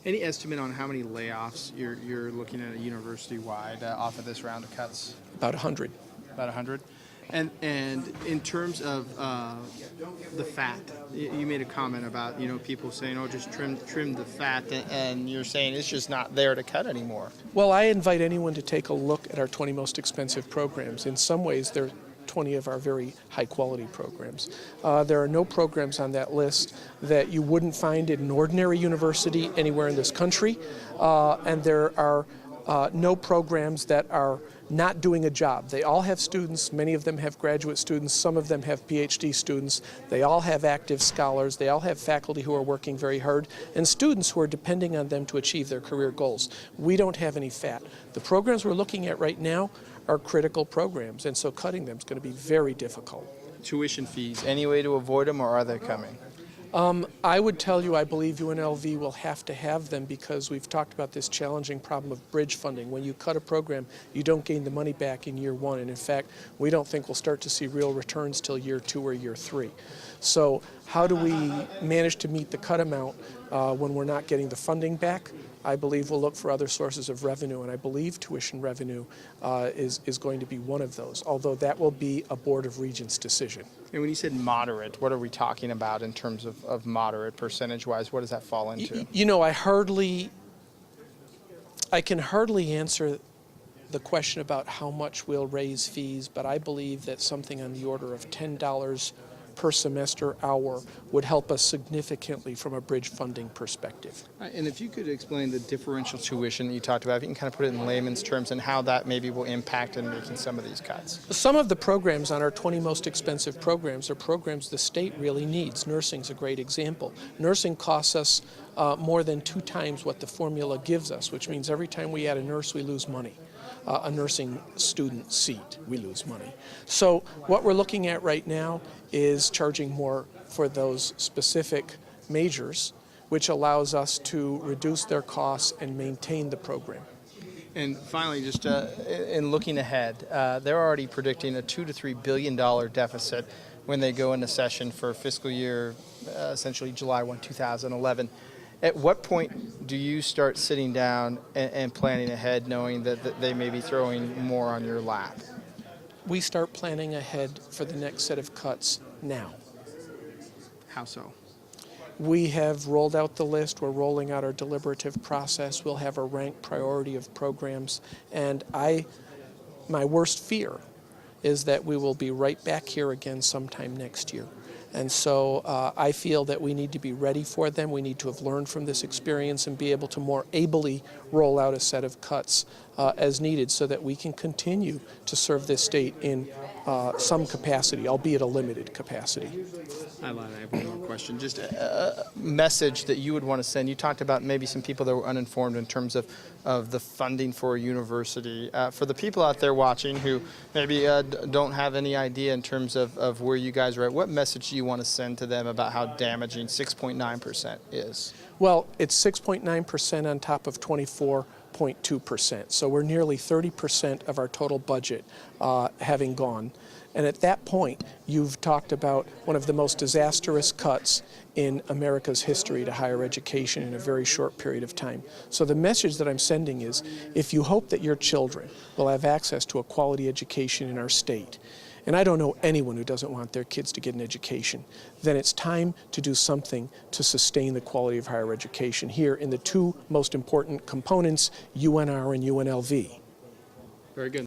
Any estimate on how many layoffs you're looking at university-wide off of this round of cuts? About 100. About 100? And in terms of the fat, you made a comment about people saying, "Oh, just trim the fat," and you're saying it's just not there to cut anymore. Well, I invite anyone to take a look at our 20 most expensive programs. In some ways, they're 20 of our very high-quality programs. There are no programs on that list that you wouldn't find in an ordinary university anywhere in this country, and there are no programs that are not doing a job. They all have students. Many of them have graduate students. Some of them have PhD students. They all have active scholars. They all have faculty who are working very hard and students who are depending on them to achieve their career goals. We don't have any fat. The programs we're looking at right now are critical programs, and so cutting them is going to be very difficult. Tuition fees, any way to avoid them, or are they coming? I would tell you I believe UNLV will have to have them because we've talked about this challenging problem of bridge funding. When you cut a program, you don't gain the money back in year one, and in fact, we don't think we'll start to see real returns till year 2 or year 3. So how do we manage to meet the cut amount when we're not getting the funding back? I believe we'll look for other sources of revenue, and I believe tuition revenue is going to be one of those, although that will be a Board of Regents decision. And when you said moderate, what are we talking about in terms of moderate, percentage-wise? What does that fall into? I can hardly answer the question about how much we'll raise fees, but I believe that something on the order of $10 per semester hour would help us significantly from a bridge funding perspective. And if you could explain the differential tuition that you talked about, if you can kind of put it in layman's terms and how that maybe will impact in making some of these cuts. Some of the programs on our 20 most expensive programs are programs the state really needs. Nursing's a great example. Nursing costs us more than 2 times what the formula gives us, which means every time we add a nurse, we lose money. A nursing student seat, we lose money. So what we're looking at right now is charging more for those specific majors, which allows us to reduce their costs and maintain the program. And finally, just in looking ahead, they're already predicting a $2 to $3 billion deficit when they go into session for fiscal year, essentially July 1, 2011. At what point do you start sitting down and planning ahead, knowing that they may be throwing more on your lap? We start planning ahead for the next set of cuts now. How so? We have rolled out the list. We're rolling out our deliberative process. We'll have a ranked priority of programs. And my worst fear is that we will be right back here again sometime next year. And so I feel that we need to be ready for them. We need to have learned from this experience and be able to more ably roll out a set of cuts as needed so that we can continue to serve this state in some capacity, albeit a limited capacity. I lied. I have one more question. Just a message that you would want to send. You talked about maybe some people that were uninformed in terms of the funding for a university. For the people out there watching who maybe don't have any idea in terms of where you guys are at, what message do you want to send to them about how damaging 6.9% is? Well, it's 6.9% on top of 24.2%. So we're nearly 30% of our total budget having gone. And at that point, you've talked about one of the most disastrous cuts in America's history to higher education in a very short period of time. So the message that I'm sending is, if you hope that your children will have access to a quality education in our state, and I don't know anyone who doesn't want their kids to get an education, then it's time to do something to sustain the quality of higher education here in the 2 most important components, UNR and UNLV. Very good.